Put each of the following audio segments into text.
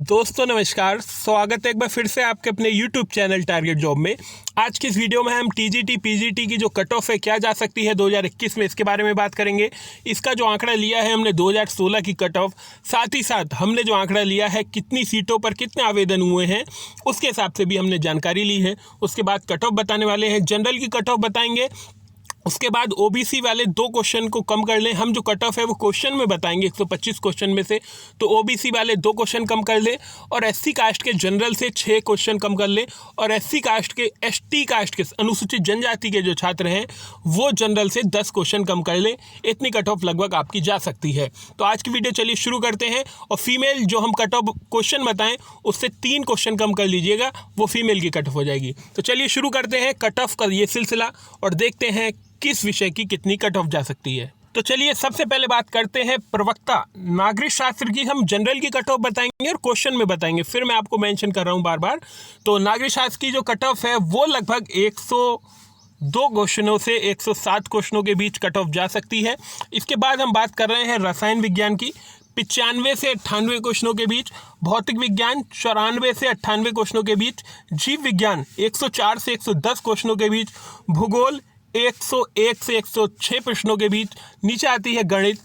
दोस्तों नमस्कार, स्वागत है एक बार फिर से आपके अपने YouTube चैनल टारगेट जॉब में। आज की इस वीडियो में हम टीजीटी पीजीटी की जो कट ऑफ है क्या जा सकती है 2021 में, इसके बारे में बात करेंगे। इसका जो आंकड़ा लिया है हमने 2016 की कट ऑफ, साथ ही साथ हमने जो आंकड़ा लिया है कितनी सीटों पर कितने आवेदन हुए हैं उसके हिसाब से भी हमने जानकारी ली है। उसके बाद कट ऑफ बताने वाले हैं, जनरल की कट ऑफ बताएंगे। उसके बाद ओबीसी वाले 2 क्वेश्चन को कम कर लें, हम जो कट ऑफ है वो क्वेश्चन में बताएंगे 125 क्वेश्चन में से, तो ओबीसी वाले 2 क्वेश्चन कम कर लें और एससी कास्ट के जनरल से 6 क्वेश्चन कम कर लें और एससी कास्ट के एसटी कास्ट के अनुसूचित जनजाति के जो छात्र हैं वो जनरल से 10 क्वेश्चन कम कर लें। इतनी कट ऑफ लगभग आपकी जा सकती है। तो आज की वीडियो चलिए शुरू करते हैं। और फीमेल जो हम कट ऑफ क्वेश्चन बताएं उससे 3 क्वेश्चन कम कर लीजिएगा, वो फीमेल की कट ऑफ हो जाएगी। तो चलिए शुरू करते हैं कट ऑफ का ये सिलसिला और देखते हैं किस विषय की कितनी कट ऑफ जा सकती है। तो चलिए सबसे पहले बात करते हैं प्रवक्ता नागरिक शास्त्र की। हम जनरल की कट ऑफ बताएंगे और क्वेश्चन में बताएंगे, फिर मैं आपको मेंशन कर रहा हूं बार बार। तो नागरिक शास्त्र की जो कट ऑफ है वो लगभग 102 क्वेश्चनों से 107 क्वेश्चनों के बीच कट ऑफ जा सकती है। इसके बाद हम बात कर रहे हैं रसायन विज्ञान की, 95 से 98 क्वेश्चनों के बीच, भौतिक विज्ञान 94 से 98 क्वेश्चनों के बीच, जीव विज्ञान 104 से 110 क्वेश्चनों के बीच, भूगोल 101 से 106 प्रश्नों के बीच। नीचे आती है गणित,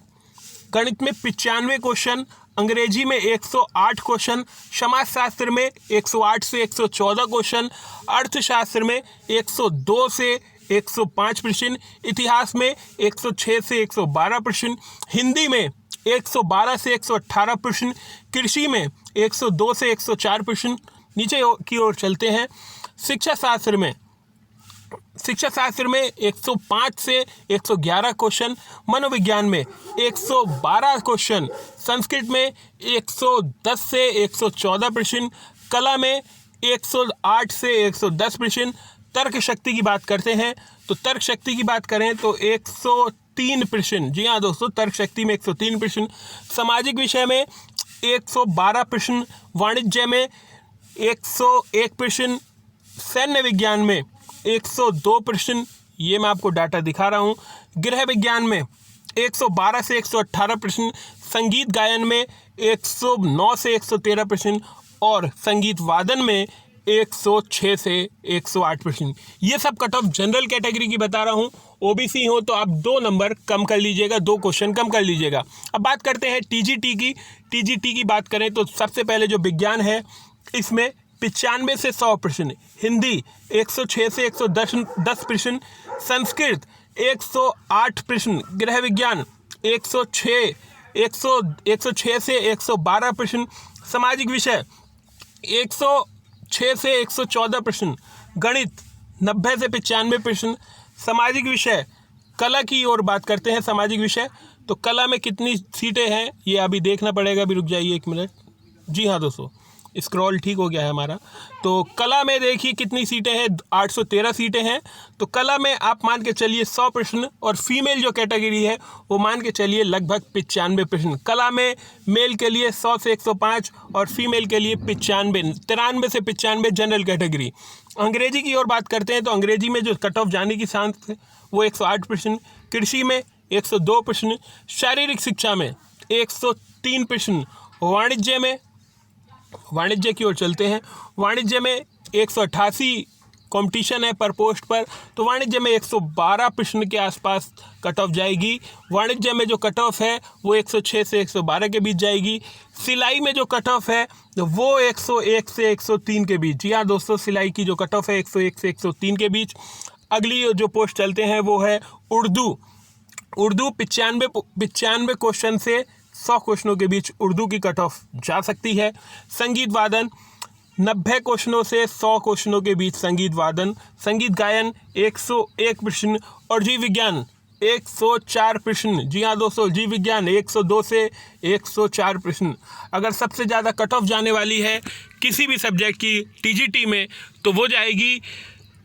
गणित में 95 क्वेश्चन, अंग्रेजी में 108 क्वेश्चन, समाजशास्त्र में 108 से 114 क्वेश्चन, अर्थशास्त्र में 102 से 105 प्रश्न, इतिहास में 106 से 112 प्रश्न, हिंदी में 112 से 118 प्रश्न, कृषि में 102 से 104 प्रश्न। नीचे की ओर चलते हैं, शिक्षा शास्त्र में 105 से 111 क्वेश्चन, मनोविज्ञान में 112 क्वेश्चन, संस्कृत में 110 से 114 प्रश्न, कला में 108 से 110 प्रश्न। तर्क शक्ति की बात करते हैं तो तर्क शक्ति की बात करें तो 103 प्रश्न। जी हाँ दोस्तों, तर्क शक्ति में 103 प्रश्न। सामाजिक विषय में 112 प्रश्न, वाणिज्य में 101 प्रश्न, सैन्य विज्ञान में 102 प्रश्न, ये मैं आपको डाटा दिखा रहा हूँ। गृह विज्ञान में 112 से 118 प्रश्न, संगीत गायन में 109 से 113 प्रश्न और संगीत वादन में 106 से 108 प्रश्न। ये सब कट ऑफ जनरल कैटेगरी की बता रहा हूँ। ओबीसी हो तो आप 2 नंबर कम कर लीजिएगा, 2 क्वेश्चन कम कर लीजिएगा। अब बात करते हैं टीजीटी की। टीजीटी की बात करें तो सबसे पहले जो विज्ञान है इसमें 95 से 100 प्रश्न, हिंदी 106 से 110 प्रश्न, संस्कृत 108 प्रश्न, गृह विज्ञान 106 से 112 प्रश्न, सामाजिक विषय 106 से 114 प्रश्न, गणित 90 से 95 प्रश्न, सामाजिक विषय। कला की ओर बात करते हैं, सामाजिक विषय तो कला में कितनी सीटें हैं ये अभी देखना पड़ेगा, अभी रुक जाइए 1 मिनट। जी हाँ दोस्तों, स्क्रॉल ठीक हो गया है हमारा। तो कला में देखिए कितनी सीटें हैं, 813 सीटें हैं। तो कला में आप मान के चलिए 100 प्रश्न और फीमेल जो कैटेगरी है वो मान के चलिए लगभग 95 प्रश्न। कला में मेल के लिए 100 से 105 और फीमेल के लिए 95, 93 से 95 जनरल कैटेगरी। अंग्रेजी की ओर बात करते हैं तो अंग्रेजी में जो कट ऑफ जाने की चांस है वो 108 प्रश्न, कृषि में 102 प्रश्न, शारीरिक शिक्षा में 103 प्रश्न, वाणिज्य की ओर चलते हैं। वाणिज्य में 188 कंपटीशन है पर पोस्ट पर, तो वाणिज्य में 112 प्रश्न के आसपास कट ऑफ जाएगी। वाणिज्य में जो कट ऑफ है वो 106 से 112 के बीच जाएगी। सिलाई में जो कट ऑफ है वो 101 से 103 के बीच। जी हाँ दोस्तों, सिलाई की जो कट ऑफ है 101 से 103 के बीच। अगली जो पोस्ट चलते हैं वो है उर्दू 95 क्वेश्चन से 100 क्वेश्चनों के बीच उर्दू की कट ऑफ जा सकती है। संगीत वादन 90 क्वेश्चनों से 100 क्वेश्चनों के बीच संगीत वादन, संगीत गायन 101 प्रश्न और जीव विज्ञान 104 प्रश्न। जी हाँ दोस्तों, जीव विज्ञान 102 से 104 प्रश्न। अगर सबसे ज़्यादा कट ऑफ जाने वाली है किसी भी सब्जेक्ट की टीजीटी में तो वो जाएगी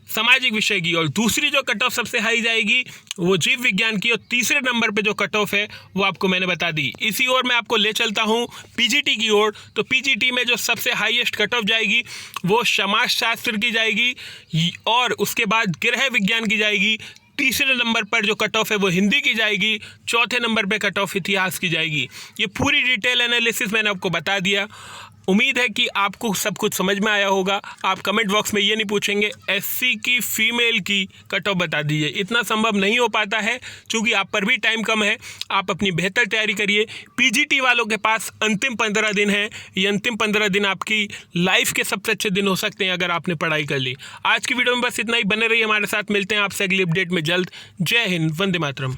सामाजिक विषय की, और दूसरी जो कट ऑफ सबसे हाई जाएगी वो जीव विज्ञान की, और तीसरे नंबर पे जो कट ऑफ है वो आपको मैंने बता दी। इसी ओर मैं आपको ले चलता हूँ पीजीटी की ओर। तो पीजीटी में जो सबसे हाईएस्ट कट ऑफ जाएगी वो समाजशास्त्र की जाएगी और उसके बाद गृह विज्ञान की जाएगी। तीसरे नंबर पर जो कट ऑफ है वो हिंदी की जाएगी। चौथे नंबर पे कट ऑफ इतिहास की जाएगी। ये पूरी डिटेल एनालिसिस मैंने आपको बता दिया। उम्मीद है कि आपको सब कुछ समझ में आया होगा। आप कमेंट बॉक्स में ये नहीं पूछेंगे एससी की फीमेल की कट ऑफ बता दीजिए, इतना संभव नहीं हो पाता है क्योंकि आप पर भी टाइम कम है। आप अपनी बेहतर तैयारी करिए। पीजीटी वालों के पास अंतिम 15 दिन है। ये अंतिम 15 दिन आपकी लाइफ के सबसे अच्छे दिन हो सकते हैं अगर आपने पढ़ाई कर ली। आज की वीडियो में बस इतना ही। बने रहिए हमारे साथ, मिलते हैं आपसे अगली अपडेट में जल्द। जय हिंद, वंदे मातरम।